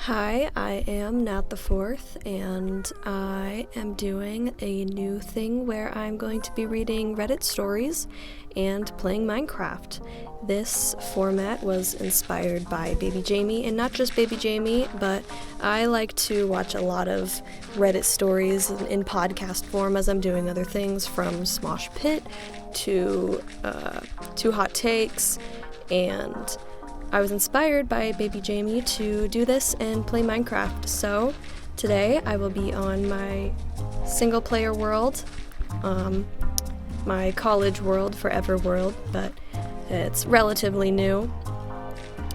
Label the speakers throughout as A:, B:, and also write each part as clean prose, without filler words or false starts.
A: Hi, I am Nat the Fourth, and I am doing a new thing where I'm going to be reading Reddit stories and playing Minecraft. This format was inspired by babynojamie, and not just babynojamie, but I like to watch a lot of Reddit stories in podcast form as I'm doing other things, from Smosh Pit to Hot Takes, and I was inspired by babynojamie to do this and play Minecraft. So today I will be on my single player world, my college world, forever world, but it's relatively new.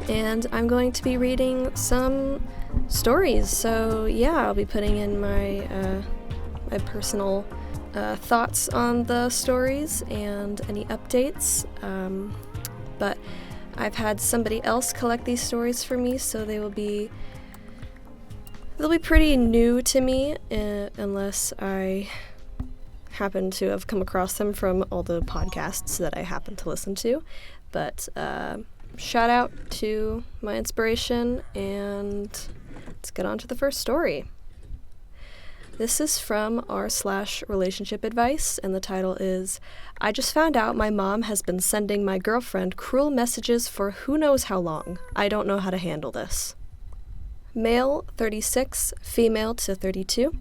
A: And I'm going to be reading some stories. So yeah, I'll be putting in my personal thoughts on the stories and any updates. But I've had somebody else collect these stories for me, so they'll be pretty new to me, unless I happen to have come across them from all the podcasts that I happen to listen to. But shout out to my inspiration, and let's get on to the first story. This is from r/relationshipadvice, and the title is, I just found out my mom has been sending my girlfriend cruel messages for who knows how long. I don't know how to handle this. Male, 36, female to 32.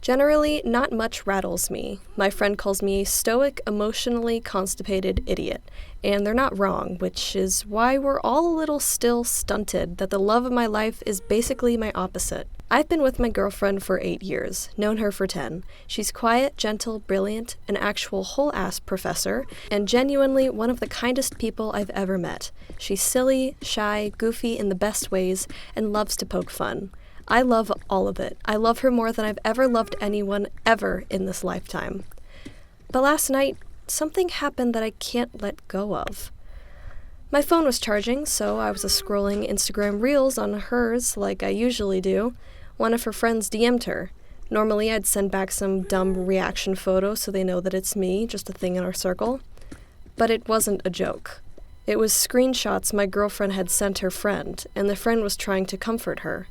A: Generally, not much rattles me. My friend calls me a stoic, emotionally constipated idiot, and they're not wrong, which is why we're all a little still stunted that the love of my life is basically my opposite. I've been with my girlfriend for 8 years, known her for 10. She's quiet, gentle, brilliant, an actual whole-ass professor, and genuinely one of the kindest people I've ever met. She's silly, shy, goofy in the best ways, and loves to poke fun. I love all of it. I love her more than I've ever loved anyone ever in this lifetime. But last night, something happened that I can't let go of. My phone was charging, so I was scrolling Instagram Reels on hers like I usually do. One of her friends DM'd her. Normally I'd send back some dumb reaction photo so they know that it's me, just a thing in our circle. But it wasn't a joke. It was screenshots my girlfriend had sent her friend, and the friend was trying to comfort her.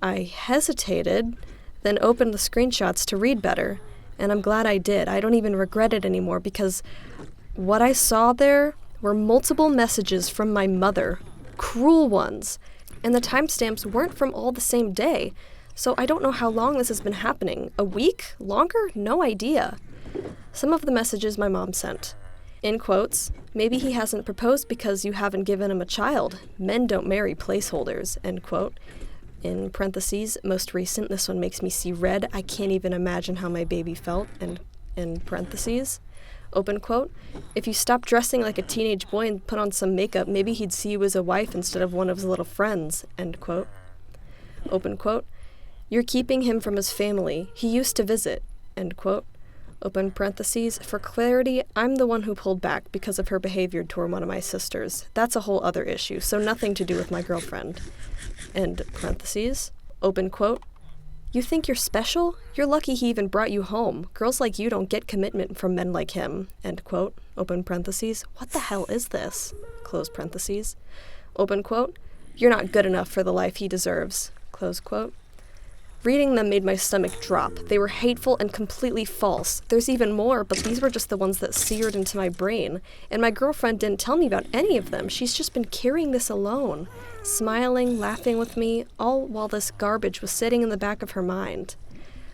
A: I hesitated, then opened the screenshots to read better, and I'm glad I did. I don't even regret it anymore, because what I saw there were multiple messages from my mother, cruel ones, and the timestamps weren't from all the same day, so I don't know how long this has been happening. A week? Longer? No idea. Some of the messages my mom sent. In quotes, maybe he hasn't proposed because you haven't given him a child. Men don't marry placeholders, end quote. In parentheses, most recent, this one makes me see red. I can't even imagine how my baby felt, and in parentheses. Open quote, if you stop dressing like a teenage boy and put on some makeup, maybe he'd see you as a wife instead of one of his little friends, end quote. Open quote, you're keeping him from his family. He used to visit, end quote. Open parentheses, for clarity, I'm the one who pulled back because of her behavior toward one of my sisters. That's a whole other issue, so nothing to do with my girlfriend. End parentheses. Open quote, you think you're special? You're lucky he even brought you home. Girls like you don't get commitment from men like him. End quote. Open parentheses. What the hell is this? Close parentheses. Open quote. You're not good enough for the life he deserves. Close quote. Reading them made my stomach drop. They were hateful and completely false. There's even more, but these were just the ones that seared into my brain. And my girlfriend didn't tell me about any of them. She's just been carrying this alone, smiling, laughing with me, all while this garbage was sitting in the back of her mind.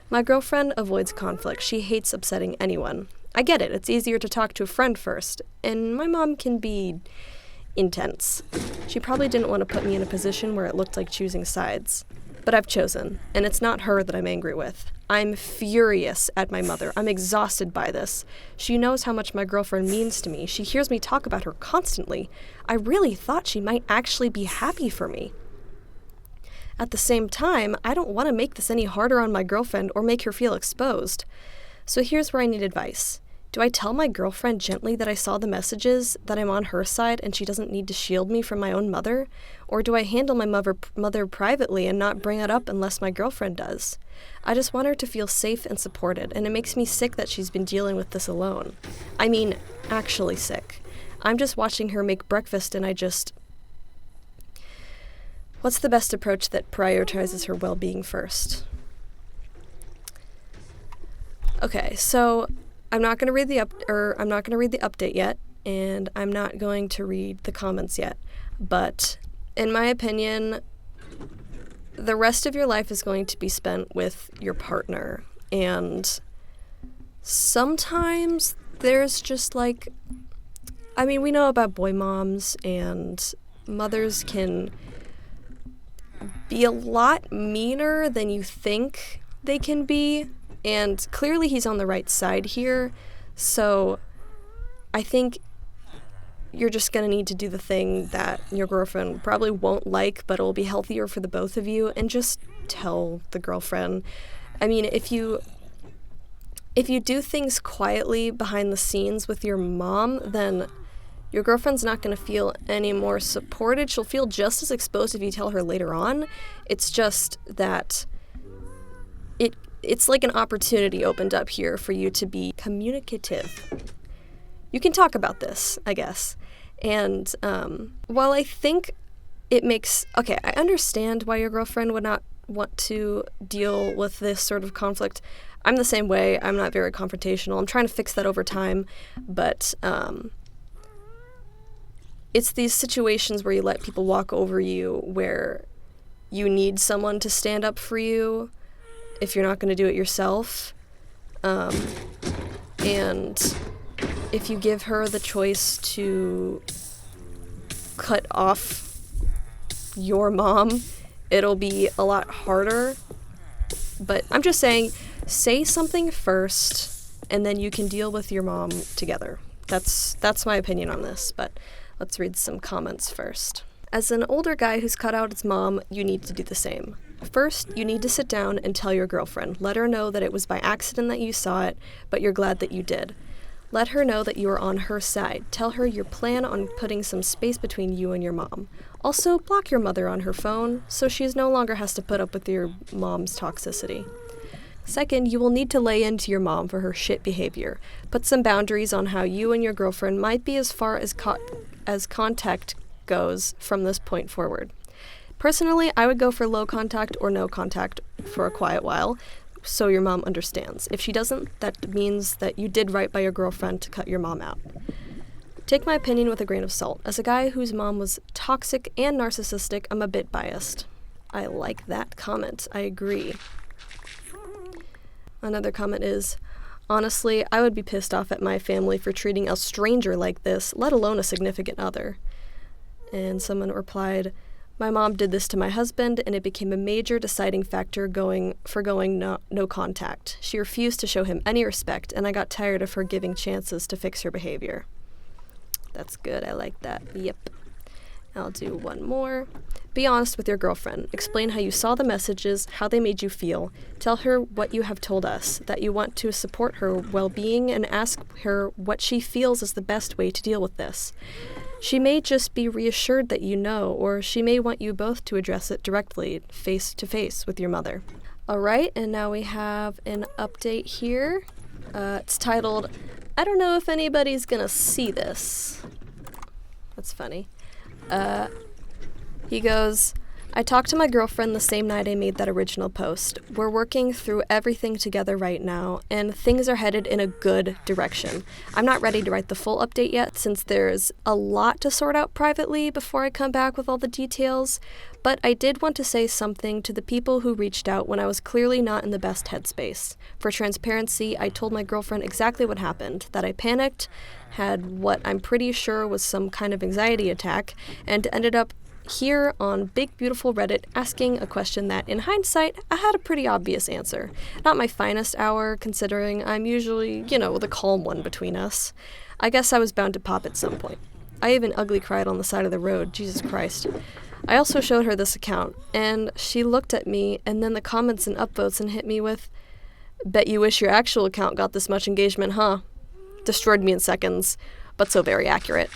A: My girlfriend avoids conflict. She hates upsetting anyone. I get it. It's easier to talk to a friend first. And my mom can be intense. She probably didn't want to put me in a position where it looked like choosing sides. But I've chosen, and it's not her that I'm angry with. I'm furious at my mother. I'm exhausted by this. She knows how much my girlfriend means to me. She hears me talk about her constantly. I really thought she might actually be happy for me. At the same time, I don't want to make this any harder on my girlfriend or make her feel exposed. So here's where I need advice. Do I tell my girlfriend gently that I saw the messages, that I'm on her side and she doesn't need to shield me from my own mother? Or do I handle my mother privately and not bring it up unless my girlfriend does? I just want her to feel safe and supported, and it makes me sick that she's been dealing with this alone. I mean, actually sick. I'm just watching her make breakfast and What's the best approach that prioritizes her well-being first? Okay, so I'm not going to read the update yet, and I'm not going to read the comments yet. But in my opinion, the rest of your life is going to be spent with your partner, and sometimes there's just like, I mean, we know about boy moms, and mothers can be a lot meaner than you think they can be, and clearly he's on the right side here, so I think you're just going to need to do the thing that your girlfriend probably won't like, but it will be healthier for the both of you, and just tell the girlfriend. I mean, if you do things quietly behind the scenes with your mom, then your girlfriend's not going to feel any more supported. She'll feel just as exposed if you tell her later on. It's just that it's like an opportunity opened up here for you to be communicative. You can talk about this, I guess. And while I think it makes... Okay, I understand why your girlfriend would not want to deal with this sort of conflict. I'm the same way. I'm not very confrontational. I'm trying to fix that over time. But it's these situations where you let people walk over you, where you need someone to stand up for you if you're not going to do it yourself. And if you give her the choice to cut off your mom, it'll be a lot harder. But I'm just saying, say something first, and then you can deal with your mom together. That's my opinion on this, but let's read some comments first. As an older guy who's cut out his mom, you need to do the same. First, you need to sit down and tell your girlfriend. Let her know that it was by accident that you saw it, but you're glad that you did. Let her know that you are on her side. Tell her your plan on putting some space between you and your mom. Also, block your mother on her phone, so she no longer has to put up with your mom's toxicity. Second, you will need to lay into your mom for her shit behavior. Put some boundaries on how you and your girlfriend might be as far as contact goes from this point forward. Personally, I would go for low contact or no contact for a quiet while, so your mom understands. If she doesn't, that means that you did right by your girlfriend to cut your mom out. Take my opinion with a grain of salt. As a guy whose mom was toxic and narcissistic, I'm a bit biased. I like that comment. I agree. Another comment is, honestly, I would be pissed off at my family for treating a stranger like this, let alone a significant other. And someone replied, my mom did this to my husband, and it became a major deciding factor going no contact. She refused to show him any respect, and I got tired of her giving chances to fix her behavior. That's good. I like that. Yep. I'll do one more. Be honest with your girlfriend. Explain how you saw the messages, how they made you feel. Tell her what you have told us, that you want to support her well-being, and ask her what she feels is the best way to deal with this. She may just be reassured that you know, or she may want you both to address it directly, face to face with your mother. All right, and now we have an update here. It's titled, I don't know if anybody's gonna see this. That's funny. He goes, I talked to my girlfriend the same night I made that original post. We're working through everything together right now, and things are headed in a good direction. I'm not ready to write the full update yet, since there's a lot to sort out privately before I come back with all the details, but I did want to say something to the people who reached out when I was clearly not in the best headspace. For transparency, I told my girlfriend exactly what happened, that I panicked, had what I'm pretty sure was some kind of anxiety attack, and ended up here on Big Beautiful Reddit asking a question that, in hindsight, I had a pretty obvious answer. Not my finest hour, considering I'm usually, the calm one between us. I guess I was bound to pop at some point. I even ugly cried on the side of the road, Jesus Christ. I also showed her this account, and she looked at me, and then the comments and upvotes and hit me with, bet you wish your actual account got this much engagement, huh? Destroyed me in seconds, but so very accurate.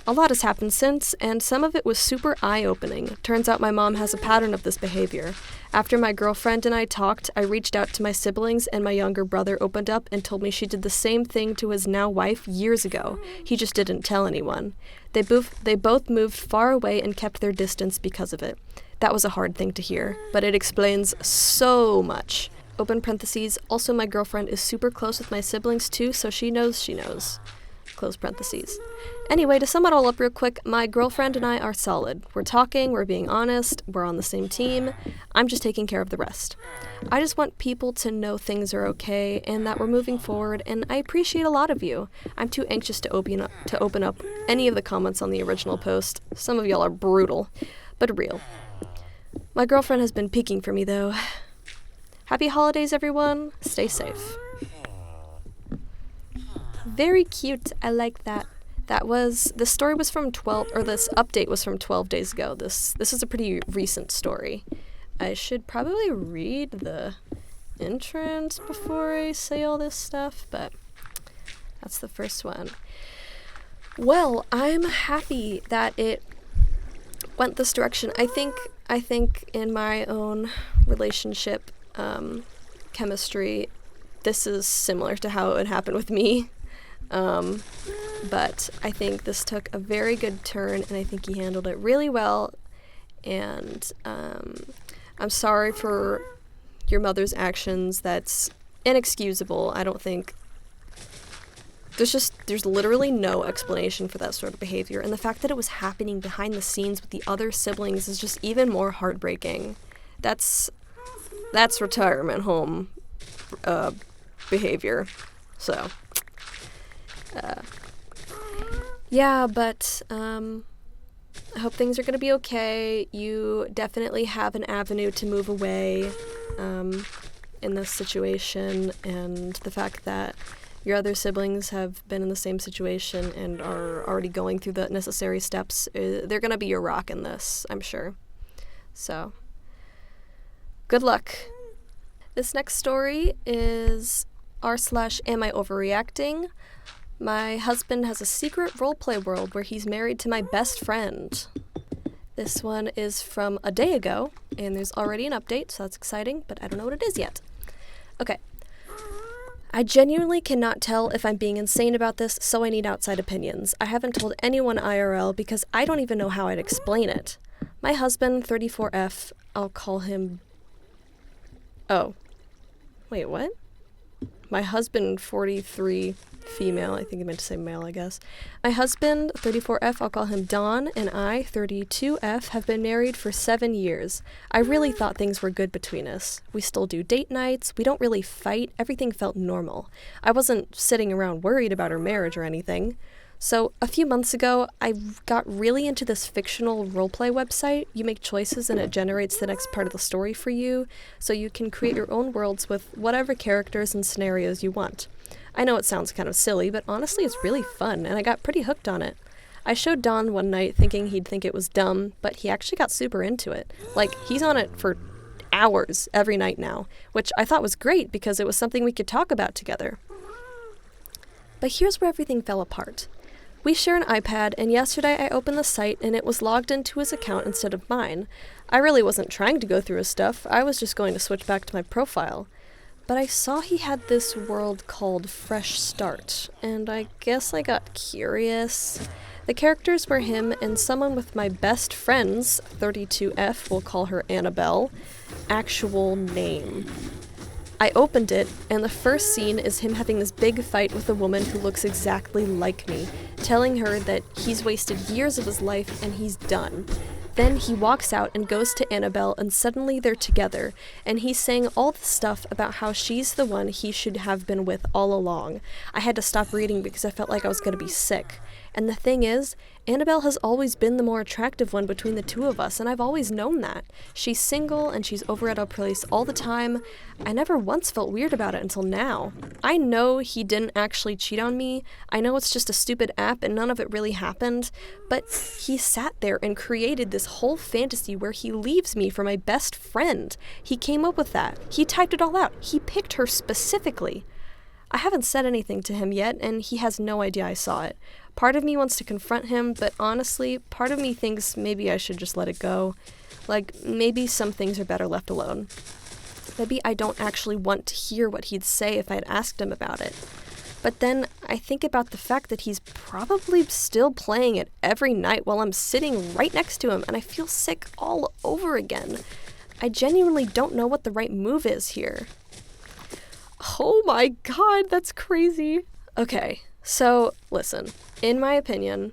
A: A lot has happened since, and some of it was super eye-opening. Turns out my mom has a pattern of this behavior. After my girlfriend and I talked, I reached out to my siblings, and my younger brother opened up and told me she did the same thing to his now wife years ago. He just didn't tell anyone. They both moved far away and kept their distance because of it. That was a hard thing to hear, but it explains so much. Open parentheses, also my girlfriend is super close with my siblings too, so she knows she knows. Close parentheses. Anyway, to sum it all up real quick, my girlfriend and I are solid. We're talking, we're being honest, we're on the same team. I'm just taking care of the rest. I just want people to know things are okay and that we're moving forward, and I appreciate a lot of you. I'm too anxious to open up any of the comments on the original post. Some of y'all are brutal, but real. My girlfriend has been peeking for me, though. Happy holidays, everyone. Stay safe. Very cute. I like that. This story was from this update was from 12 days ago. This is a pretty recent story. I should probably read the entrance before I say all this stuff, but that's the first one. Well, I'm happy that it went this direction. I think in my own relationship chemistry, this is similar to how it would happen with me. But I think this took a very good turn, and I think he handled it really well. And I'm sorry for your mother's actions. That's inexcusable. I don't think there's literally no explanation for that sort of behavior. And the fact that it was happening behind the scenes with the other siblings is just even more heartbreaking. That's retirement home behavior. So yeah, but I hope things are going to be okay. You definitely have an avenue to move away in this situation, and the fact that your other siblings have been in the same situation and are already going through the necessary steps, they're going to be your rock in this, I'm sure. So, good luck. This next story is r/AmIOverreacting. My husband has a secret roleplay world where he's married to my best friend. This one is from a day ago, and there's already an update, so that's exciting, but I don't know what it is yet. Okay. I genuinely cannot tell if I'm being insane about this, so I need outside opinions. I haven't told anyone IRL because I don't even know how I'd explain it. My husband, 34F, I'll call him... Oh. Wait, what? My husband, 43... female, I think I meant to say male, I guess. My husband, 34F, I'll call him Don, and I, 32F, have been married for 7 years. I really thought things were good between us. We still do date nights, we don't really fight, everything felt normal. I wasn't sitting around worried about our marriage or anything. So, a few months ago, I got really into this fictional roleplay website. You make choices and it generates the next part of the story for you, so you can create your own worlds with whatever characters and scenarios you want. I know it sounds kind of silly, but honestly it's really fun, and I got pretty hooked on it. I showed Don one night thinking he'd think it was dumb, but he actually got super into it. Like, he's on it for hours every night now, which I thought was great because it was something we could talk about together. But here's where everything fell apart. We share an iPad, and yesterday I opened the site and it was logged into his account instead of mine. I really wasn't trying to go through his stuff, I was just going to switch back to my profile. But I saw he had this world called Fresh Start, and I guess I got curious. The characters were him and someone with my best friend's, 32F, we'll call her Annabelle, actual name. I opened it, and the first scene is him having this big fight with a woman who looks exactly like me, telling her that he's wasted years of his life and he's done. Then he walks out and goes to Annabelle, and suddenly they're together, and he's saying all this stuff about how she's the one he should have been with all along. I had to stop reading because I felt like I was going to be sick. And the thing is, Annabelle has always been the more attractive one between the two of us, and I've always known that. She's single, and she's over at our place all the time. I never once felt weird about it until now. I know he didn't actually cheat on me. I know it's just a stupid app and none of it really happened, but he sat there and created this whole fantasy where he leaves me for my best friend. He came up with that. He typed it all out. He picked her specifically. I haven't said anything to him yet, and he has no idea I saw it. Part of me wants to confront him, but honestly, part of me thinks maybe I should just let it go. Like, maybe some things are better left alone. Maybe I don't actually want to hear what he'd say if I'd asked him about it. But then I think about the fact that he's probably still playing it every night while I'm sitting right next to him, and I feel sick all over again. I genuinely don't know what the right move is here. Oh my god, that's crazy. Okay, so listen, in my opinion,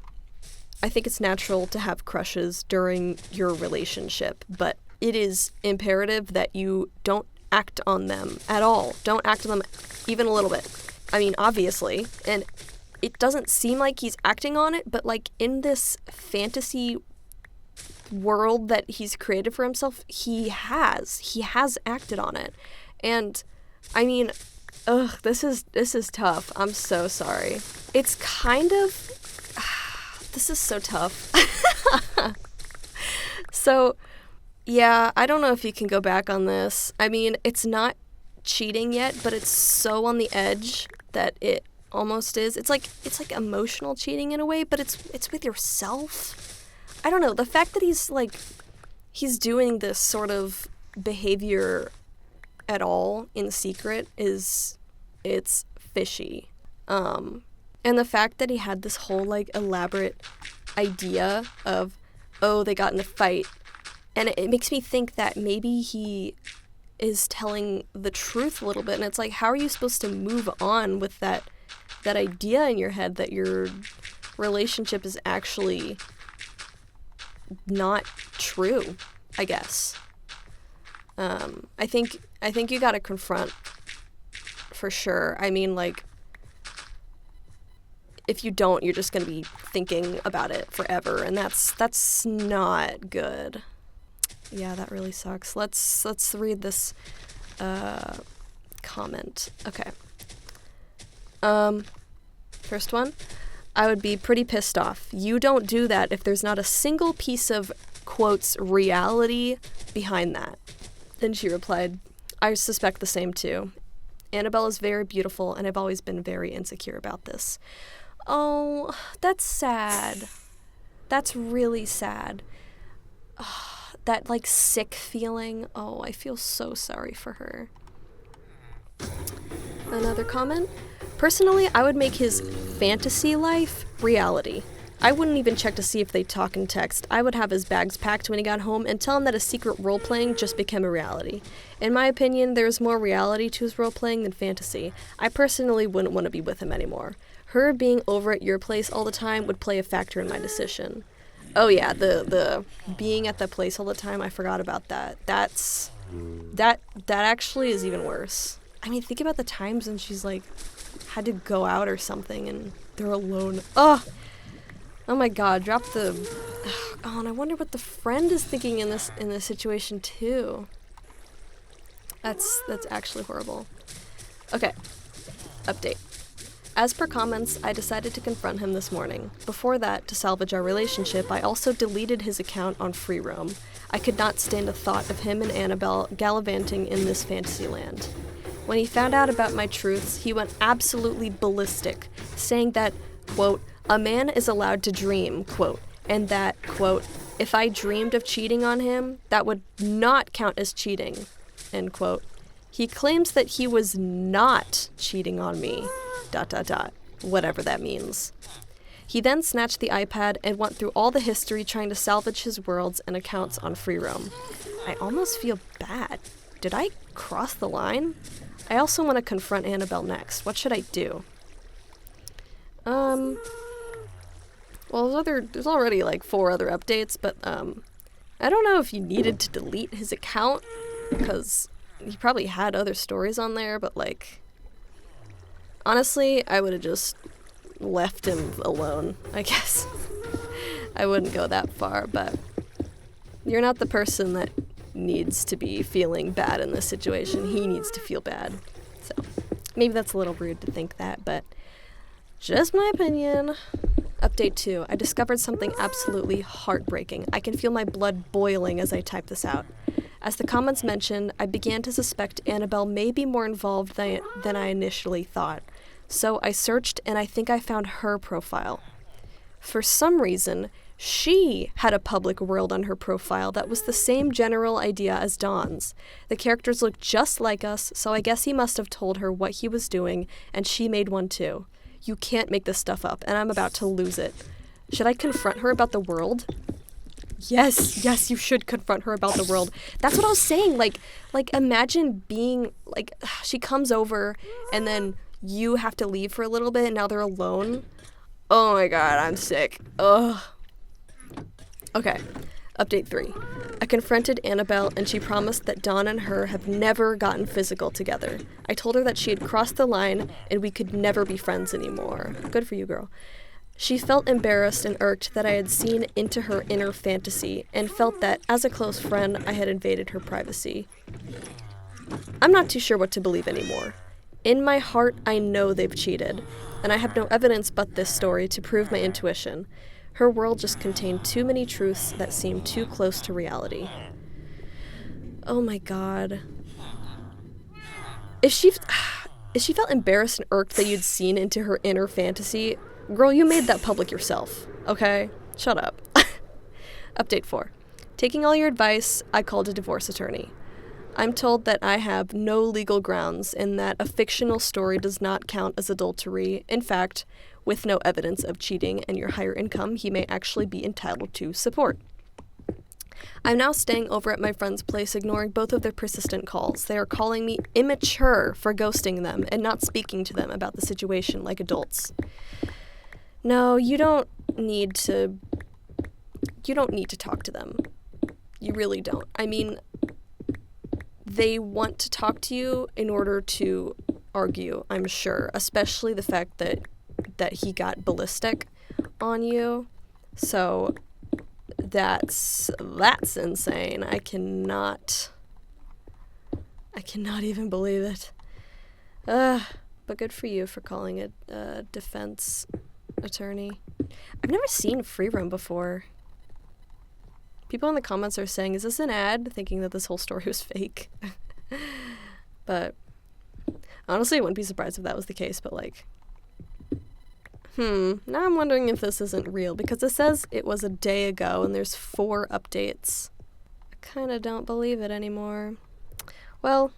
A: I think it's natural to have crushes during your relationship, but it is imperative that you don't act on them at all. Don't act on them even a little bit. I mean, obviously, and it doesn't seem like he's acting on it, but like in this fantasy world that he's created for himself, he has acted on it. And I mean, this is tough. I'm so sorry. It's kind of this is so tough. So yeah, I don't know if you can go back on this. I mean, it's not cheating yet, but it's so on the edge that it almost is. It's like emotional cheating in a way, but it's with yourself. I don't know. The fact that he's doing this sort of behavior at all in secret it's fishy. And the fact that he had this whole like elaborate idea of, oh, they got in a fight, and it makes me think that maybe he is telling the truth a little bit, and it's like, how are you supposed to move on with that idea in your head that your relationship is actually not true, I guess. I think you gotta confront for sure. I mean, like, if you don't, you're just gonna be thinking about it forever, and that's not good. Yeah, that really sucks. Let's read this comment. Okay. First one. I would be pretty pissed off. You don't do that if there's not a single piece of, quotes, reality behind that. Then she replied, I suspect the same too. Annabelle is very beautiful, and I've always been very insecure about this. Oh, that's sad. That's really sad. That, like, sick feeling. Oh, I feel so sorry for her. Another comment. Personally, I would make his fantasy life reality. I wouldn't even check to see if they talk and text. I would have his bags packed when he got home and tell him that his secret role-playing just became a reality. In my opinion, there's more reality to his role-playing than fantasy. I personally wouldn't want to be with him anymore. Her being over at your place all the time would play a factor in my decision. Oh yeah, the being at the place all the time, I forgot about that. That actually is even worse. I mean, think about the times when she's like had to go out or something and they're alone. Oh my god, drop the oh, and I wonder what the friend is thinking in this situation too. That's actually horrible. Okay. Update. As per comments, I decided to confront him this morning. Before that, to salvage our relationship, I also deleted his account on free roam. I could not stand the thought of him and Annabelle gallivanting in this fantasy land. When he found out about my truths, he went absolutely ballistic, saying that, quote, a man is allowed to dream, quote, and that, quote, if I dreamed of cheating on him, that would not count as cheating, end quote. He claims that he was not cheating on me, ... whatever that means. He then snatched the iPad and went through all the history trying to salvage his worlds and accounts on free roam. I almost feel bad. Did I cross the line? I also want to confront Annabelle next. What should I do? Well, there's already like 4 other updates, but I don't know if you needed to delete his account, because he probably had other stories on there, but like, honestly, I would have just left him alone, I guess. I wouldn't go that far, but you're not the person that needs to be feeling bad in this situation. He needs to feel bad. So maybe that's a little rude to think that, but just my opinion. Update 2. I discovered something absolutely heartbreaking. I can feel my blood boiling as I type this out. As the comments mentioned, I began to suspect Annabelle may be more involved than I initially thought. So I searched, and I think I found her profile. For some reason, She had a public world on her profile that was the same general idea as Dawn's. The characters looked just like us, so I guess he must have told her what he was doing, and she made one too. You can't make this stuff up, and I'm about to lose it. Should I confront her about the world? Yes, you should confront her about the world. That's what I was saying. Like imagine being, like, she comes over, and then you have to leave for a little bit, and now they're alone. Oh my god, I'm sick. Ugh. Okay, update 3. I confronted Annabelle, and she promised that Dawn and her have never gotten physical together. I told her that she had crossed the line, and we could never be friends anymore. Good for you, girl. She felt embarrassed and irked that I had seen into her inner fantasy, and felt that, as a close friend, I had invaded her privacy. I'm not too sure what to believe anymore. In my heart, I know they've cheated, and I have no evidence but this story to prove my intuition. Her world just contained too many truths that seemed too close to reality. Oh my god. If she felt embarrassed and irked that you'd seen into her inner fantasy, girl, you made that public yourself, okay? Shut up. Update 4. Taking all your advice, I called a divorce attorney. I'm told that I have no legal grounds and that a fictional story does not count as adultery. In fact, with no evidence of cheating and your higher income, he may actually be entitled to support. I'm now staying over at my friend's place, ignoring both of their persistent calls. They are calling me immature for ghosting them and not speaking to them about the situation like adults. No, you don't need to talk to them. You really don't. I mean, they want to talk to you in order to argue, I'm sure, especially the fact that he got ballistic on you. So that's insane. I cannot even believe it. But good for you for calling it a defense attorney. I've never seen Free Roam before. People in the comments are saying, is this an ad? Thinking that this whole story was fake. But honestly, I wouldn't be surprised if that was the case, but like, now I'm wondering if this isn't real, because it says it was a day ago and there's 4 updates. I kind of don't believe it anymore. Well,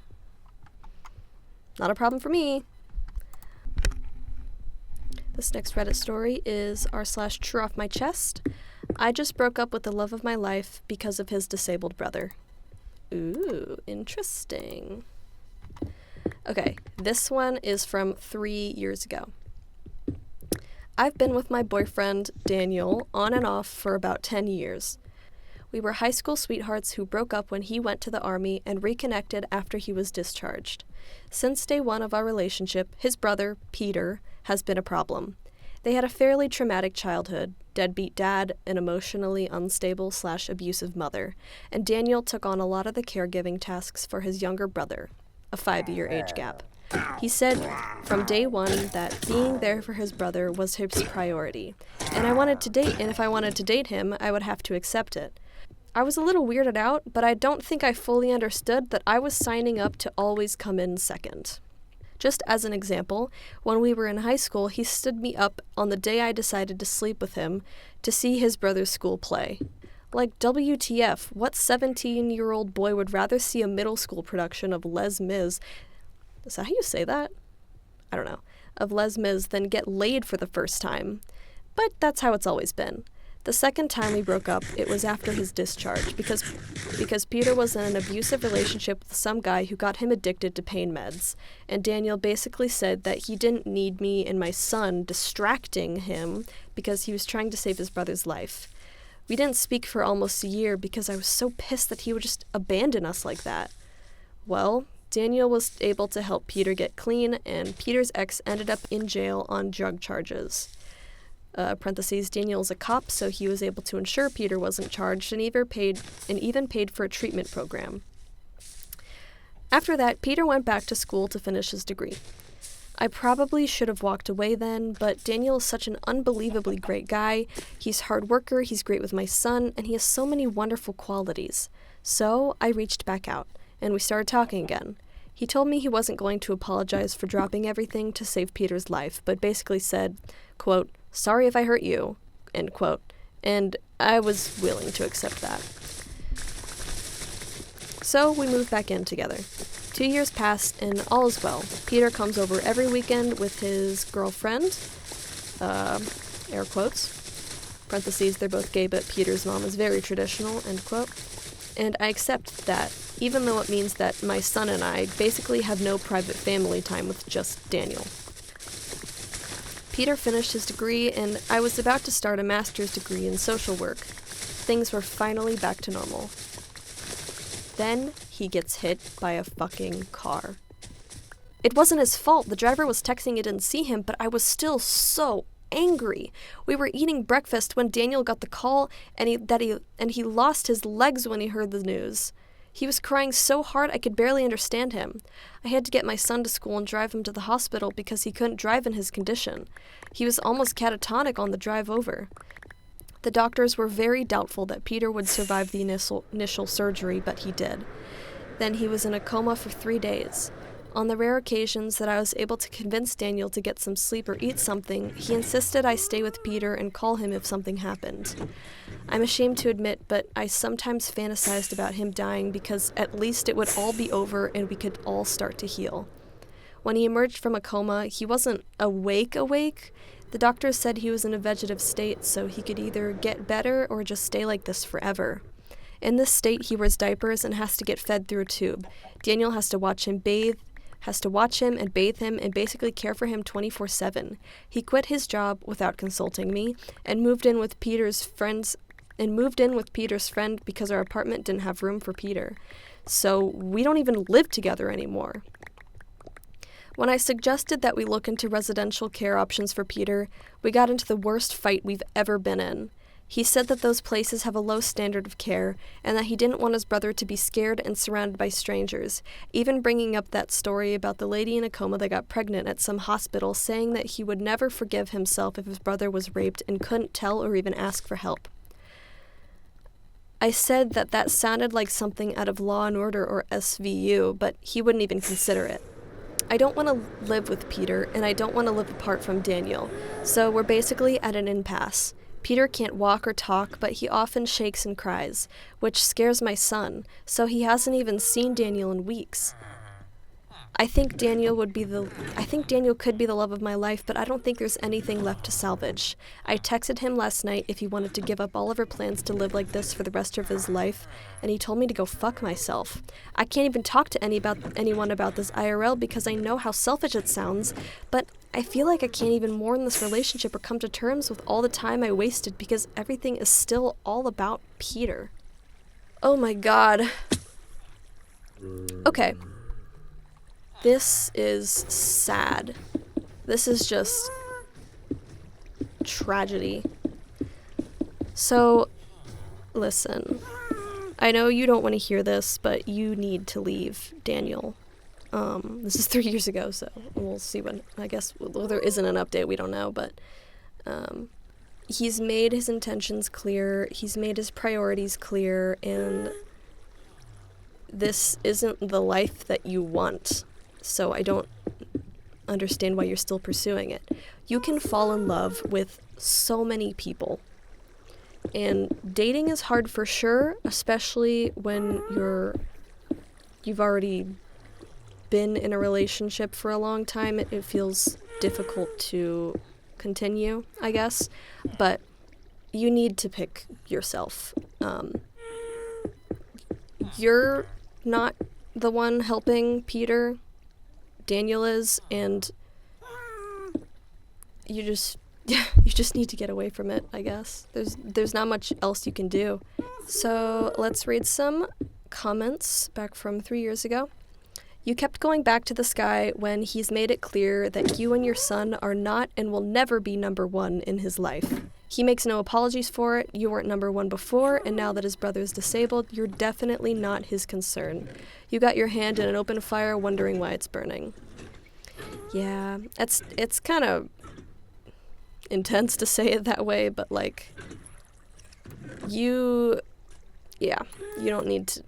A: not a problem for me. This next Reddit story is r/TrueOffMyChest. I just broke up with the love of my life because of his disabled brother. Ooh, interesting. Okay, this one is from 3 years ago. I've been with my boyfriend, Daniel, on and off for about 10 years. We were high school sweethearts who broke up when he went to the army and reconnected after he was discharged. Since day one of our relationship, his brother, Peter, has been a problem. They had a fairly traumatic childhood, deadbeat dad, an emotionally unstable / abusive mother, and Daniel took on a lot of the caregiving tasks for his younger brother, a 5-year age gap. He said from day one that being there for his brother was his priority, and if I wanted to date him, I would have to accept it. I was a little weirded out, but I don't think I fully understood that I was signing up to always come in second. Just as an example, when we were in high school, he stood me up on the day I decided to sleep with him to see his brother's school play. Like, WTF, what 17-year-old boy would rather see a middle school production of Les Mis, is that how you say that? I don't know, of Les Mis than get laid for the first time. But that's how it's always been. The second time we broke up, it was after his discharge, because Peter was in an abusive relationship with some guy who got him addicted to pain meds, and Daniel basically said that he didn't need me and my son distracting him because he was trying to save his brother's life. We didn't speak for almost a year because I was so pissed that he would just abandon us like that. Well, Daniel was able to help Peter get clean, and Peter's ex ended up in jail on drug charges. Daniel's a cop, so he was able to ensure Peter wasn't charged and even paid for a treatment program. After that, Peter went back to school to finish his degree. I probably should have walked away then, but Daniel is such an unbelievably great guy. He's a hard worker, he's great with my son, and he has so many wonderful qualities. So I reached back out, and we started talking again. He told me he wasn't going to apologize for dropping everything to save Peter's life, but basically said, quote, "Sorry if I hurt you," end quote. And I was willing to accept that. So we moved back in together. 2 years passed, and all is well. Peter comes over every weekend with his girlfriend, air quotes, parentheses, they're both gay, but Peter's mom is very traditional, end quote. And I accept that, even though it means that my son and I basically have no private family time with just Daniel. Peter finished his degree, and I was about to start a master's degree in social work. Things were finally back to normal. Then he gets hit by a fucking car. It wasn't his fault. The driver was texting he didn't see him, but I was still so angry. We were eating breakfast when Daniel got the call, and he lost his legs when he heard the news. He was crying so hard I could barely understand him. I had to get my son to school and drive him to the hospital because he couldn't drive in his condition. He was almost catatonic on the drive over. The doctors were very doubtful that Peter would survive the initial surgery, but he did. Then he was in a coma for 3 days. On the rare occasions that I was able to convince Daniel to get some sleep or eat something, he insisted I stay with Peter and call him if something happened. I'm ashamed to admit, but I sometimes fantasized about him dying because at least it would all be over and we could all start to heal. When he emerged from a coma, he wasn't awake. The doctors said he was in a vegetative state, so he could either get better or just stay like this forever. In this state, he wears diapers and has to get fed through a tube. Daniel has to watch him and bathe him and basically care for him 24/7. He quit his job without consulting me and moved in with Peter's friend because our apartment didn't have room for Peter. So we don't even live together anymore. When I suggested that we look into residential care options for Peter, we got into the worst fight we've ever been in. He said that those places have a low standard of care, and that he didn't want his brother to be scared and surrounded by strangers, even bringing up that story about the lady in a coma that got pregnant at some hospital, saying that he would never forgive himself if his brother was raped and couldn't tell or even ask for help. I said that sounded like something out of Law & Order or SVU, but he wouldn't even consider it. I don't want to live with Peter, and I don't want to live apart from Daniel, so we're basically at an impasse. Peter can't walk or talk, but he often shakes and cries, which scares my son, so he hasn't even seen Daniel in weeks. I think Daniel could be the love of my life, but I don't think there's anything left to salvage. I texted him last night if he wanted to give up all of our plans to live like this for the rest of his life, and he told me to go fuck myself. I can't even talk to anyone about this IRL because I know how selfish it sounds, but I feel like I can't even mourn this relationship or come to terms with all the time I wasted because everything is still all about Peter. Oh my god. Okay. This is sad. This is just tragedy. So, listen. I know you don't want to hear this, but you need to leave Daniel. This is 3 years ago, so we'll see when, I guess, well, there isn't an update, we don't know, but he's made his intentions clear, he's made his priorities clear, and this isn't the life that you want. So I don't understand why you're still pursuing it. You can fall in love with so many people. And dating is hard for sure, especially when you've already been in a relationship for a long time. It feels difficult to continue, I guess. But you need to pick yourself. You're not the one helping Peter. Daniel is, and you just need to get away from it, I guess. There's not much else you can do. So let's read some comments back from 3 years ago. You kept going back to this guy when he's made it clear that you and your son are not and will never be number one in his life. He makes no apologies for it. You weren't number one before, and now that his brother's disabled, you're definitely not his concern. You got your hand in an open fire wondering why it's burning. Yeah, it's kind of intense to say it that way, but like, you don't need to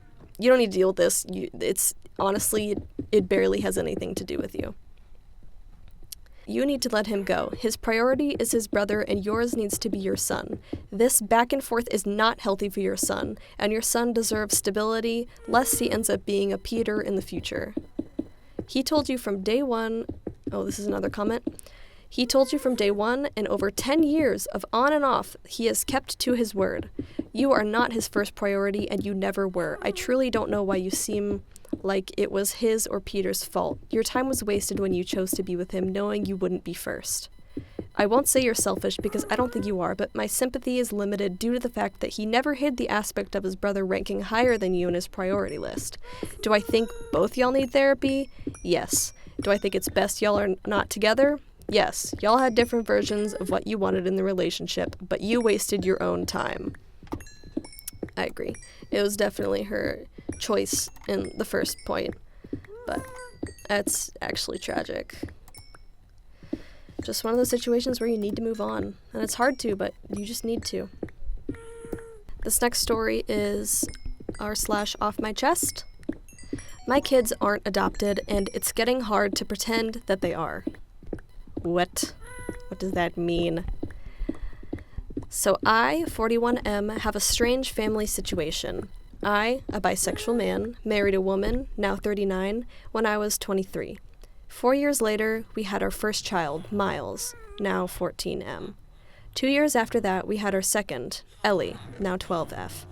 A: deal with this. It's honestly, it barely has anything to do with you. you need to let him go. His priority is his brother, and yours needs to be your son. This back and forth is not healthy for your son, and your son deserves stability, lest he ends up being a Peter in the future. He told you from day one, oh, this is another comment. He told you from day one, and over 10 years of on and off, he has kept to his word. You are not his first priority, and you never were. I truly don't know why you seem like it was his or Peter's fault. Your time was wasted when you chose to be with him, knowing you wouldn't be first. I won't say you're selfish, because I don't think you are, but my sympathy is limited due to the fact that he never hid the aspect of his brother ranking higher than you in his priority list. Do I think both y'all need therapy? Yes. Do I think it's best y'all are not together? Yes. Y'all had different versions of what you wanted in the relationship, but you wasted your own time. I agree. It was definitely her choice in the first point, but that's actually tragic. Just one of those situations where you need to move on, and it's hard to, but you just need to. This next story is r/offmychest. My kids aren't adopted, and it's getting hard to pretend that they are. What does that mean? So I, 41M, have a strange family situation. I, a bisexual man, married a woman, now 39, when I was 23. 4 years later, we had our first child, Miles, now 14M. 2 years after that, we had our second, Ellie, now 12F.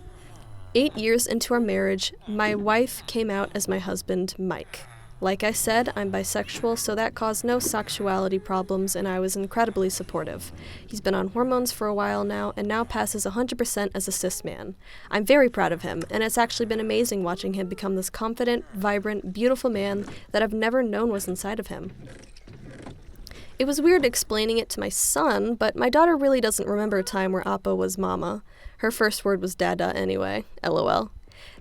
A: 8 years into our marriage, my wife came out as my husband, Mike. Like I said, I'm bisexual, so that caused no sexuality problems, and I was incredibly supportive. He's been on hormones for a while now, and now passes 100% as a cis man. I'm very proud of him, and it's actually been amazing watching him become this confident, vibrant, beautiful man that I've never known was inside of him. It was weird explaining it to my son, but my daughter really doesn't remember a time where Appa was mama. Her first word was dada anyway, lol.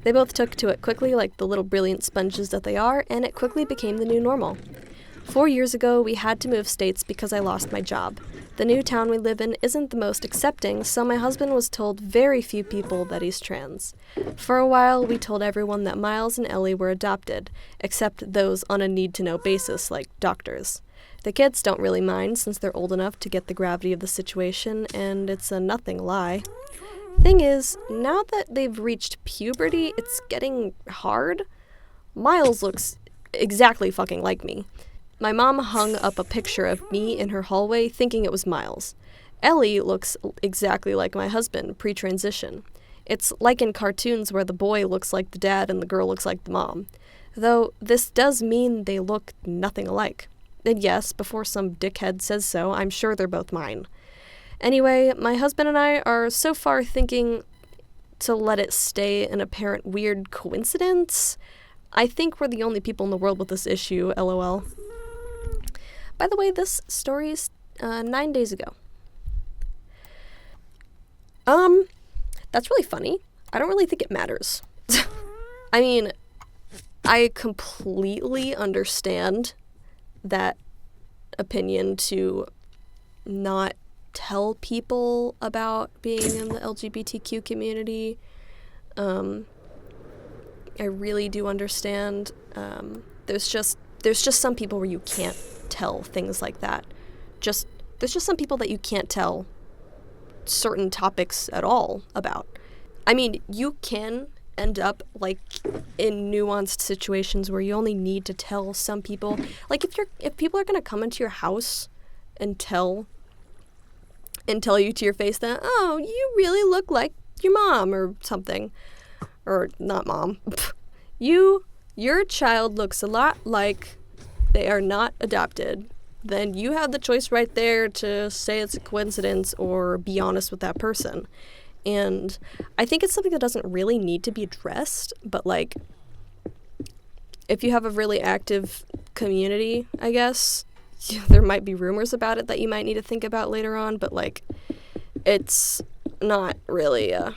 A: They both took to it quickly like the little brilliant sponges that they are, and it quickly became the new normal. 4 years ago, we had to move states because I lost my job. The new town we live in isn't the most accepting, so my husband was told very few people that he's trans. For a while, we told everyone that Miles and Ellie were adopted, except those on a need-to-know basis, like doctors. The kids don't really mind since they're old enough to get the gravity of the situation, and it's a nothing lie. Thing is, now that they've reached puberty, it's getting hard. Miles looks exactly fucking like me. My mom hung up a picture of me in her hallway thinking it was Miles. Ellie looks exactly like my husband, pre-transition. It's like in cartoons where the boy looks like the dad and the girl looks like the mom. Though this does mean they look nothing alike. And yes, before some dickhead says so, I'm sure they're both mine. Anyway, my husband and I are so far thinking to let it stay an apparent weird coincidence. I think we're the only people in the world with this issue, lol. By the way, this story's 9 days ago. That's really funny. I don't really think it matters. I mean, I completely understand that opinion to not tell people about being in the LGBTQ community. I really do understand. There's just some people where you can't tell things like that. There's just some people that you can't tell certain topics at all about. I mean, you can end up like in nuanced situations where you only need to tell some people. Like if people are gonna come into your house and tell you to your face that, oh, you really look like your mom or something. Or not mom. Your child looks a lot like they are not adopted. Then you have the choice right there to say it's a coincidence or be honest with that person. And I think it's something that doesn't really need to be addressed, but like, if you have a really active community, I guess, there might be rumors about it that you might need to think about later on, but like, it's not really a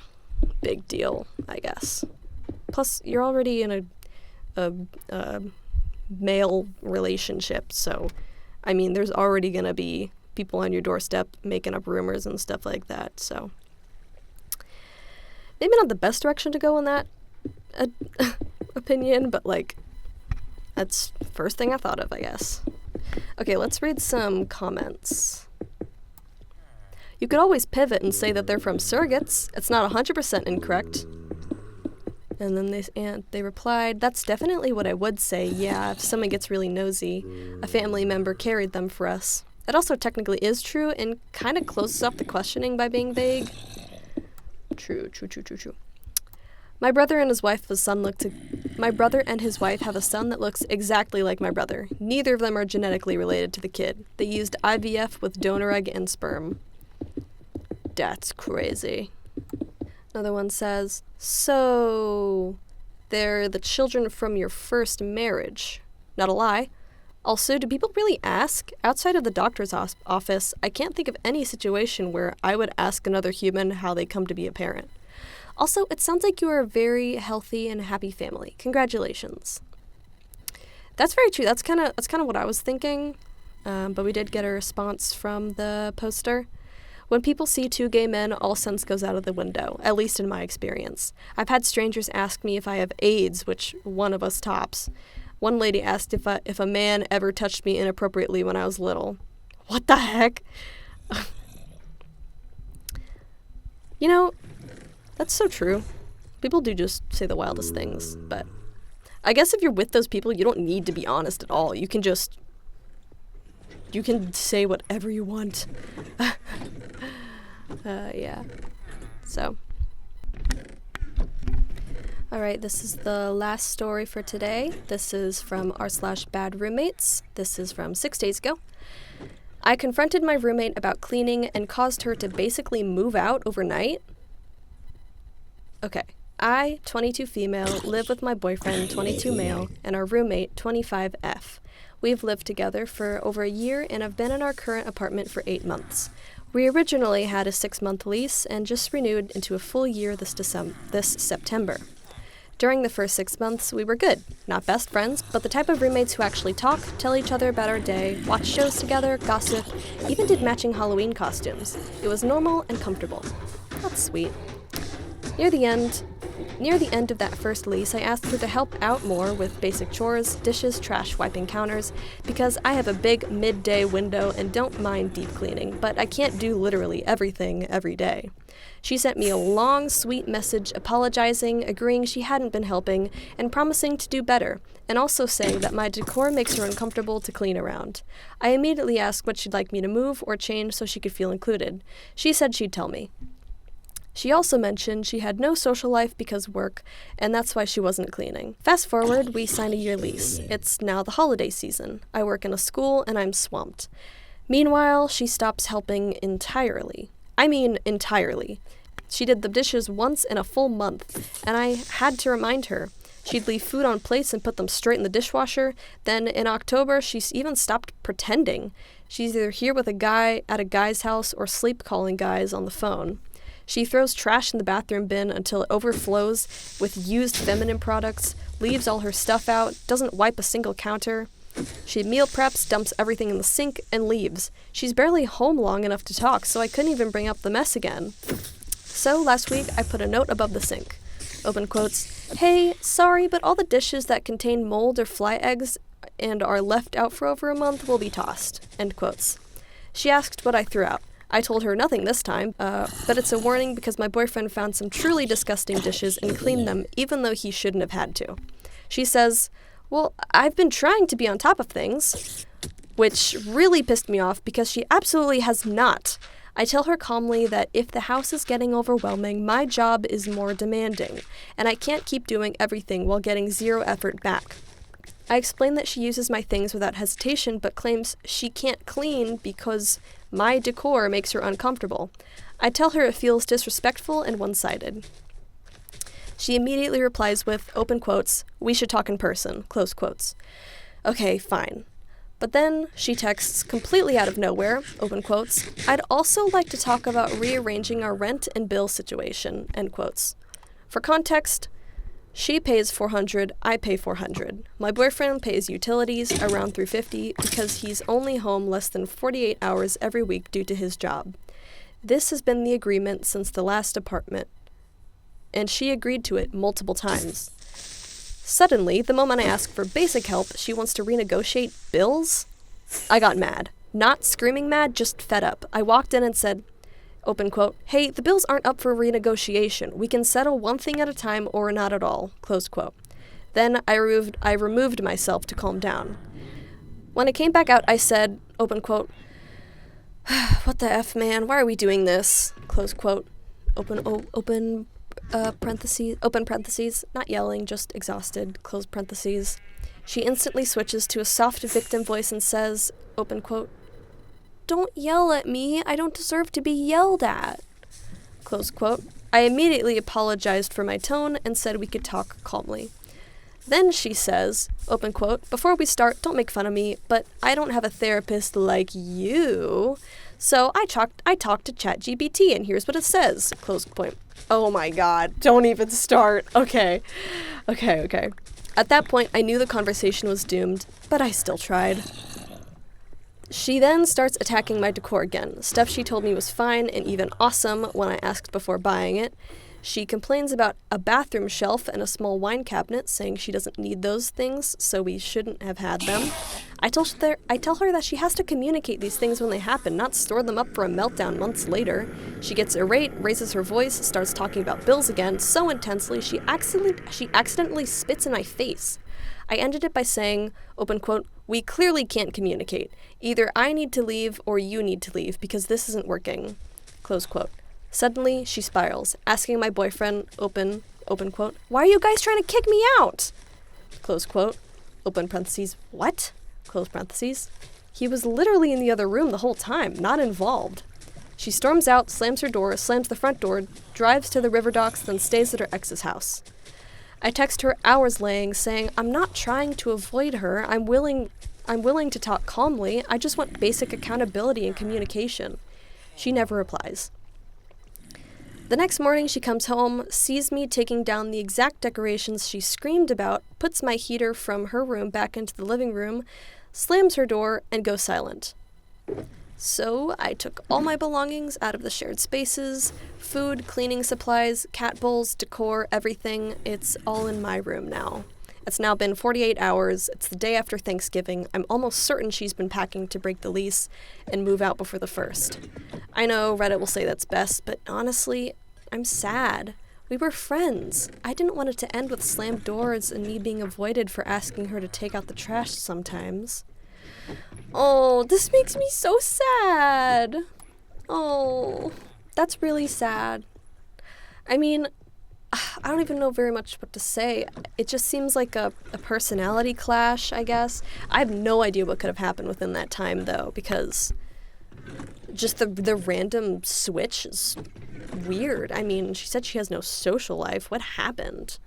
A: big deal, I guess. Plus, you're already in a male relationship, so, I mean, there's already gonna be people on your doorstep making up rumors and stuff like that, so. Maybe not the best direction to go in that opinion, but like, that's the first thing I thought of, I guess. Okay, let's read some comments. You could always pivot and say that they're from surrogates. It's not 100% incorrect. And then they replied, that's definitely what I would say. Yeah, if someone gets really nosy, a family member carried them for us. It also technically is true and kind of closes up the questioning by being vague. True. My brother and his wife have a son that looks exactly like my brother. Neither of them are genetically related to the kid. They used IVF with donor egg and sperm. That's crazy. Another one says, so they're the children from your first marriage. Not a lie. Also, do people really ask? Outside of the doctor's office, I can't think of any situation where I would ask another human how they come to be a parent. Also, it sounds like you are a very healthy and happy family. Congratulations. That's very true. That's kind of what I was thinking, but we did get a response from the poster. When people see two gay men, all sense goes out of the window, at least in my experience. I've had strangers ask me if I have AIDS, which one of us tops. One lady asked if a man ever touched me inappropriately when I was little. What the heck? You know, that's so true. People do just say the wildest things, but I guess if you're with those people, you don't need to be honest at all. You can say whatever you want. Yeah. So. Alright, this is the last story for today. This is from r/badroommates. This is from 6 days ago. I confronted my roommate about cleaning and caused her to basically move out overnight. Okay. I, 22 female, live with my boyfriend, 22 male, and our roommate, 25F. We've lived together for over a year and have been in our current apartment for 8 months. We originally had a 6-month lease and just renewed into a full year this September. During the first 6 months, we were good. Not best friends, but the type of roommates who actually talk, tell each other about our day, watch shows together, gossip, even did matching Halloween costumes. It was normal and comfortable. That's sweet. Near the end of that first lease, I asked her to help out more with basic chores, dishes, trash, wiping counters, because I have a big midday window and don't mind deep cleaning, but I can't do literally everything every day. She sent me a long, sweet message apologizing, agreeing she hadn't been helping, and promising to do better, and also saying that my decor makes her uncomfortable to clean around. I immediately asked what she'd like me to move or change so she could feel included. She said she'd tell me. She also mentioned she had no social life because work, and that's why she wasn't cleaning. Fast forward, we signed a year lease. It's now the holiday season. I work in a school, and I'm swamped. Meanwhile, she stops helping entirely. I mean entirely. She did the dishes once in a full month, and I had to remind her. She'd leave food on plates and put them straight in the dishwasher. Then in October, she even stopped pretending. She's either here with a guy at a guy's house or sleep calling guys on the phone. She throws trash in the bathroom bin until it overflows with used feminine products, leaves all her stuff out, doesn't wipe a single counter. She meal preps, dumps everything in the sink, and leaves. She's barely home long enough to talk, so I couldn't even bring up the mess again. So last week, I put a note above the sink. Open quotes, "Hey, sorry, but all the dishes that contain mold or fly eggs and are left out for over a month will be tossed." End quotes. She asked what I threw out. I told her nothing this time, but it's a warning because my boyfriend found some truly disgusting dishes and cleaned them even though he shouldn't have had to. She says, "Well, I've been trying to be on top of things," which really pissed me off because she absolutely has not. I tell her calmly that if the house is getting overwhelming, my job is more demanding, and I can't keep doing everything while getting zero effort back. I explain that she uses my things without hesitation, but claims she can't clean because my decor makes her uncomfortable. I tell her it feels disrespectful and one-sided. She immediately replies with, open quotes, "We should talk in person," close quotes. Okay, fine. But then she texts completely out of nowhere, open quotes, "I'd also like to talk about rearranging our rent and bill situation," end quotes. For context, she pays $400, I pay $400. My boyfriend pays utilities around $350 because he's only home less than 48 hours every week due to his job. This has been the agreement since the last apartment, and she agreed to it multiple times. Suddenly, the moment I ask for basic help, she wants to renegotiate bills? I got mad. Not screaming mad, just fed up. I walked in and said, open quote, "Hey, the bills aren't up for renegotiation. We can settle one thing at a time or not at all," close quote. Then I removed myself to calm down. When I came back out, I said, open quote, "What the F, man? Why are we doing this?" Close quote. Open parentheses, not yelling, just exhausted, close parentheses. She instantly switches to a soft victim voice and says, open quote, "Don't yell at me. I don't deserve to be yelled at," close quote. I immediately apologized for my tone and said we could talk calmly. Then she says, open quote, "Before we start, don't make fun of me, but I don't have a therapist like you. So I talked to ChatGPT and here's what it says," close point. Oh my god, don't even start. Okay. At that point, I knew the conversation was doomed, but I still tried. She then starts attacking my decor again, stuff she told me was fine and even awesome when I asked before buying it. She complains about a bathroom shelf and a small wine cabinet, saying she doesn't need those things, so we shouldn't have had them. I tell her that she has to communicate these things when they happen, not store them up for a meltdown months later. She gets irate, raises her voice, starts talking about bills again, so intensely she accidentally spits in my face. I ended it by saying, open quote, "We clearly can't communicate. Either I need to leave or you need to leave because this isn't working," close quote. Suddenly, she spirals, asking my boyfriend, open quote, "Why are you guys trying to kick me out?" Close quote, open parentheses, "What?" Close parentheses. He was literally in the other room the whole time, not involved. She storms out, slams her door, slams the front door, drives to the river docks, then stays at her ex's house. I text her hours laying, saying, "I'm not trying to avoid her. I'm willing to talk calmly. I just want basic accountability and communication." She never replies. The next morning, she comes home, sees me taking down the exact decorations she screamed about, puts my heater from her room back into the living room, slams her door, and goes silent. So I took all my belongings out of the shared spaces, food, cleaning supplies, cat bowls, decor, everything. It's all in my room now. It's now been 48 hours. It's the day after Thanksgiving. I'm almost certain she's been packing to break the lease and move out before the 1st. I know Reddit will say that's best, but honestly, I'm sad. We were friends. I didn't want it to end with slammed doors and me being avoided for asking her to take out the trash sometimes. Oh, this makes me so sad. Oh, that's really sad. I mean, I don't even know very much what to say. It just seems like a personality clash, I guess. I have no idea what could have happened within that time, though, because just the random switch is weird. I mean, she said she has no social life. What happened?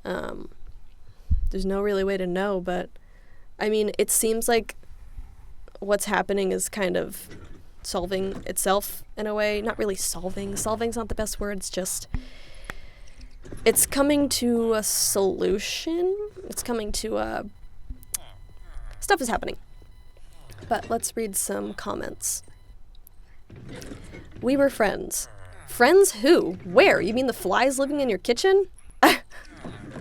A: There's no really way to know, but I mean, it seems like what's happening is kind of solving itself in a way. Not really solving. Solving's not the best word. It's just, it's coming to a solution. It's coming to stuff is happening. But let's read some comments. We were friends. Friends who? Where? You mean the flies living in your kitchen?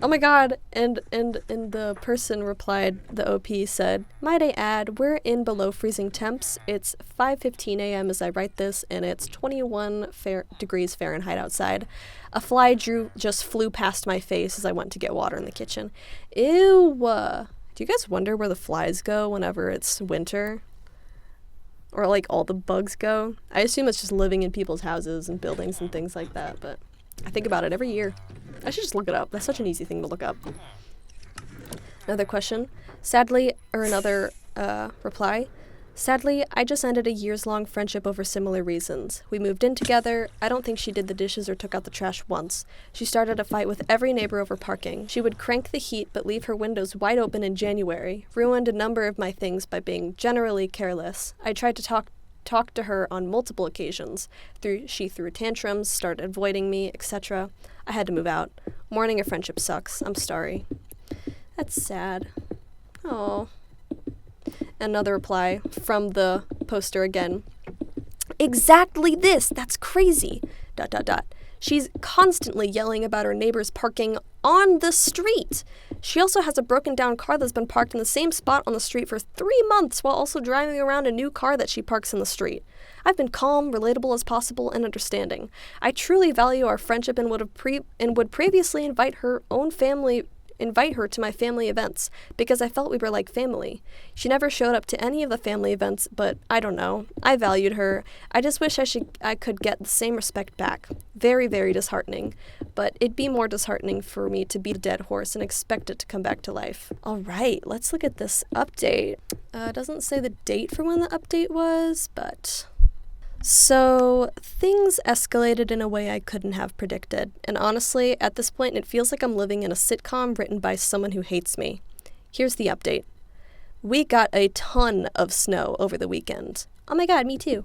A: Oh my god. And the person replied, the OP said, "Might I add, we're in below freezing temps. It's 5:15 a.m. as I write this, and it's 21 degrees Fahrenheit outside. A fly just flew past my face as I went to get water in the kitchen." Ew. Do you guys wonder where the flies go whenever it's winter? Or like all the bugs go? I assume it's just living in people's houses and buildings and things like that, but I think about it every year. I should just look it up. That's such an easy thing to look up. Another question. Another reply. Sadly, I just ended a years-long friendship over similar reasons. We moved in together. I don't think she did the dishes or took out the trash once. She started a fight with every neighbor over parking. She would crank the heat but leave her windows wide open in January. Ruined a number of my things by being generally careless. I tried to talk to her on multiple occasions. She threw tantrums, started avoiding me, etc. I had to move out. Mourning a friendship sucks. I'm sorry. That's sad. Oh. Another reply from the poster again. Exactly this! That's crazy! ... She's constantly yelling about her neighbors parking on the street. She also has a broken down car that's been parked in the same spot on the street for 3 months while also driving around a new car that she parks in the street. I've been calm, relatable as possible, and understanding. I truly value our friendship and would previously invite her to my family events because I felt we were like family. She never showed up to any of the family events, but I don't know. I valued her. I just wish I could get the same respect back. Very, very disheartening. But it'd be more disheartening for me to beat a dead horse and expect it to come back to life. All right, let's look at this update. It doesn't say the date for when the update was, but... So, things escalated in a way I couldn't have predicted, and honestly, at this point, it feels like I'm living in a sitcom written by someone who hates me. Here's the update. We got a ton of snow over the weekend. Oh my god, me too.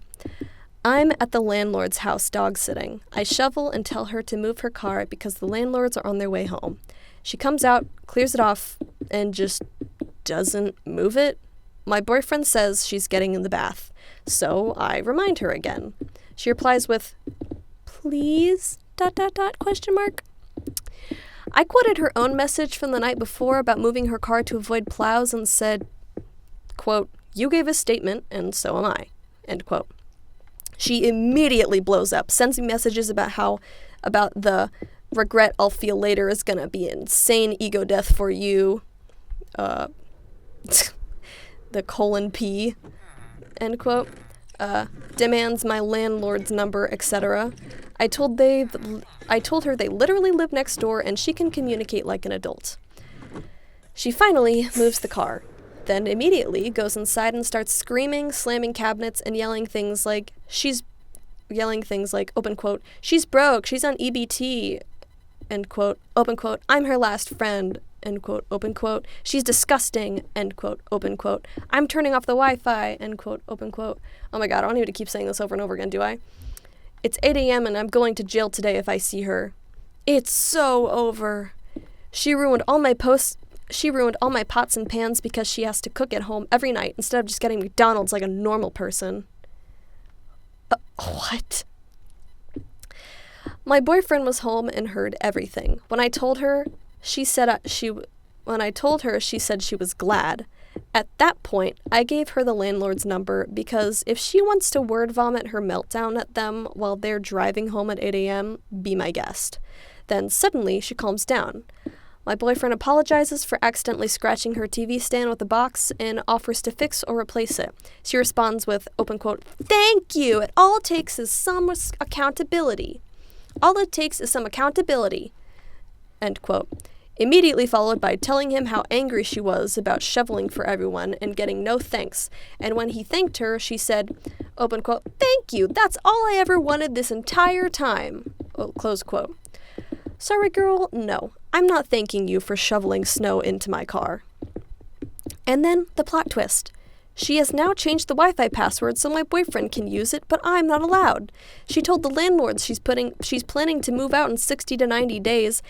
A: I'm at the landlord's house dog-sitting. I shovel and tell her to move her car because the landlords are on their way home. She comes out, clears it off, and just doesn't move it. My boyfriend says she's getting in the bath. So I remind her again. She replies with, please, ... I quoted her own message from the night before about moving her car to avoid plows and said, quote, you gave a statement and so am I, end quote. She immediately blows up, sends me messages about the regret I'll feel later is gonna be insane ego death for you, the :P, end quote, demands my landlord's number, etc. I told her they literally live next door and she can communicate like an adult. She finally moves the car, then immediately goes inside and starts screaming, slamming cabinets, and yelling things like, open quote, she's broke, she's on EBT, end quote, open quote, I'm her last friend, end quote, open quote, she's disgusting, end quote, open quote, I'm turning off the Wi-Fi, end quote, open quote. Oh my god, I don't need to keep saying this over and over again, do I? It's 8 a.m. and I'm going to jail today if I see her. It's so over. She ruined all my pots and pans because she has to cook at home every night instead of just getting McDonald's like a normal person. What? My boyfriend was home and heard everything. When I told her, she said she was glad. At that point, I gave her the landlord's number because if she wants to word vomit her meltdown at them while they're driving home at 8 a.m., be my guest. Then suddenly she calms down. My boyfriend apologizes for accidentally scratching her TV stand with a box and offers to fix or replace it. She responds with, open quote, thank you, it all takes is some accountability. All it takes is some accountability, end quote. Immediately followed by telling him how angry she was about shoveling for everyone and getting no thanks. And when he thanked her, she said, open quote, thank you, that's all I ever wanted this entire time, close quote. Sorry, girl, no, I'm not thanking you for shoveling snow into my car. And then the plot twist. She has now changed the Wi-Fi password so my boyfriend can use it, but I'm not allowed. She told the landlords she's planning to move out in 60 to 90 days,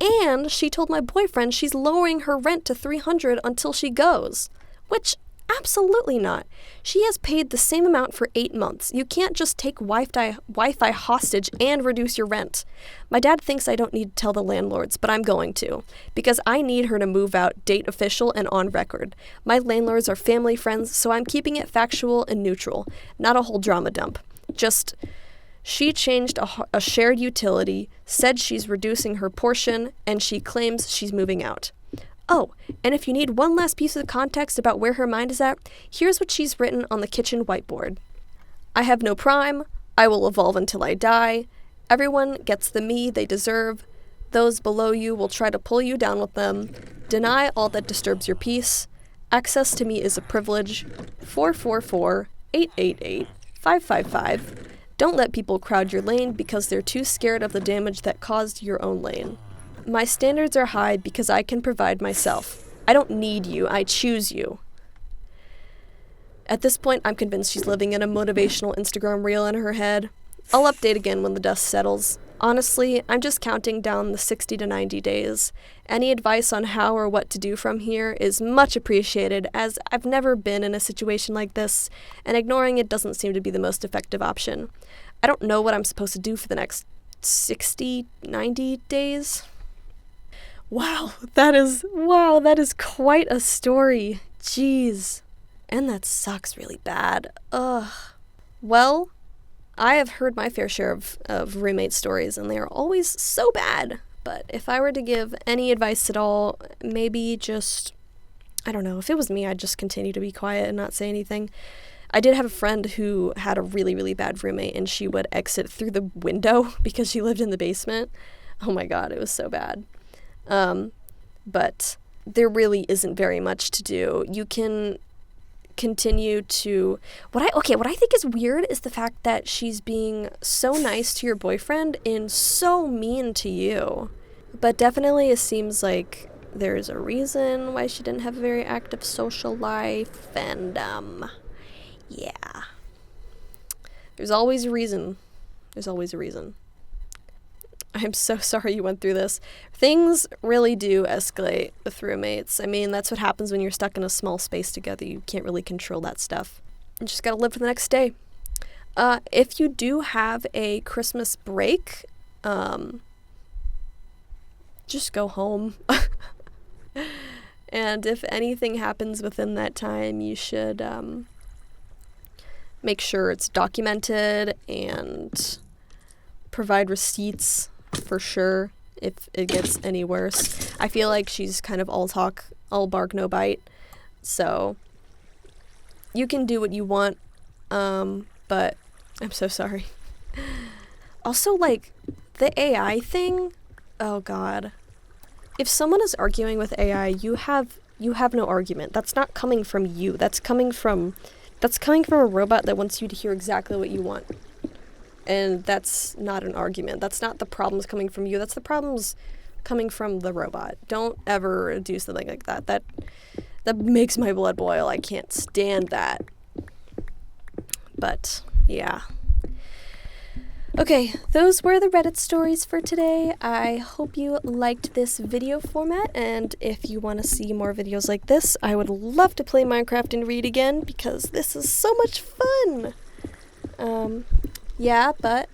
A: and she told my boyfriend she's lowering her rent to $300 until she goes. Which, absolutely not. She has paid the same amount for 8 months. You can't just take Wi-Fi hostage and reduce your rent. My dad thinks I don't need to tell the landlords, but I'm going to, because I need her to move out, date official and on record. My landlords are family friends, so I'm keeping it factual and neutral, not a whole drama dump. Just, she changed a shared utility, said she's reducing her portion, and she claims she's moving out. Oh, and if you need one last piece of context about where her mind is at, here's what she's written on the kitchen whiteboard. I have no prime. I will evolve until I die. Everyone gets the me they deserve. Those below you will try to pull you down with them. Deny all that disturbs your peace. Access to me is a privilege. 444-888-555. Don't let people crowd your lane because they're too scared of the damage that caused your own lane. My standards are high because I can provide myself. I don't need you, I choose you. At this point, I'm convinced she's living in a motivational Instagram reel in her head. I'll update again when the dust settles. Honestly, I'm just counting down the 60 to 90 days. Any advice on how or what to do from here is much appreciated, as I've never been in a situation like this, and ignoring it doesn't seem to be the most effective option. I don't know what I'm supposed to do for the next 60, 90 days. Wow, that is quite a story. Jeez. And that sucks really bad. Ugh. Well, I have heard my fair share of roommate stories, and they are always so bad. But if I were to give any advice at all, maybe just, I don't know, if it was me, I'd just continue to be quiet and not say anything. I did have a friend who had a really, really bad roommate, and she would exit through the window because she lived in the basement. Oh my god, it was so bad. But there really isn't very much to do. You can continue to... What I think is weird is the fact that she's being so nice to your boyfriend and so mean to you. But definitely it seems like there's a reason why she didn't have a very active social life, and, yeah. There's always a reason. I'm so sorry you went through this. Things really do escalate with roommates. I mean, that's what happens when you're stuck in a small space together. You can't really control that stuff. You just gotta live for the next day. If you do have a Christmas break, just go home. And if anything happens within that time, you should make sure it's documented and provide receipts for sure if it gets any worse. I feel like she's kind of all talk, all bark, no bite. So you can do what you want, but I'm so sorry. Also, like, the AI thing, oh god. If someone is arguing with AI, you have no argument. That's not coming from you. That's coming from a robot that wants you to hear exactly what you want. And that's not an argument. That's not the problems coming from you. That's the problems coming from the robot. Don't ever do something like that. That makes my blood boil. I can't stand that. But, yeah. Okay, those were the Reddit stories for today. I hope you liked this video format, and if you want to see more videos like this, I would love to play Minecraft and read again, because this is so much fun! Yeah, but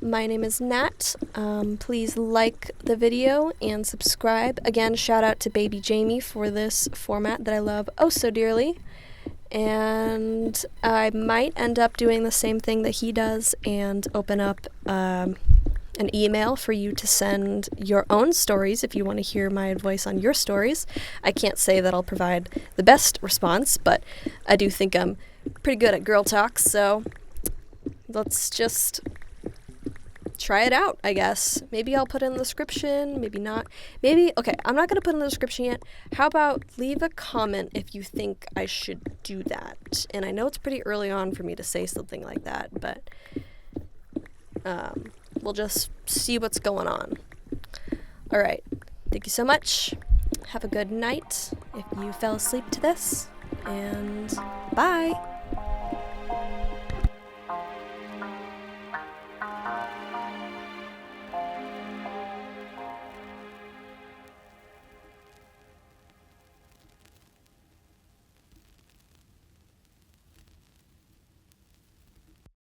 A: my name is Nat. Please like the video and subscribe. Again, shout out to Baby Jamie for this format that I love oh so dearly. And I might end up doing the same thing that he does and open up an email for you to send your own stories if you want to hear my advice on your stories. I can't say that I'll provide the best response, but I do think I'm pretty good at girl talk, so let's just try it out, I guess. Maybe I'll put it in the description, maybe not. Okay, I'm not going to put it in the description yet. How about leave a comment if you think I should do that? And I know it's pretty early on for me to say something like that, but we'll just see what's going on. All right, thank you so much. Have a good night if you fell asleep to this, and bye!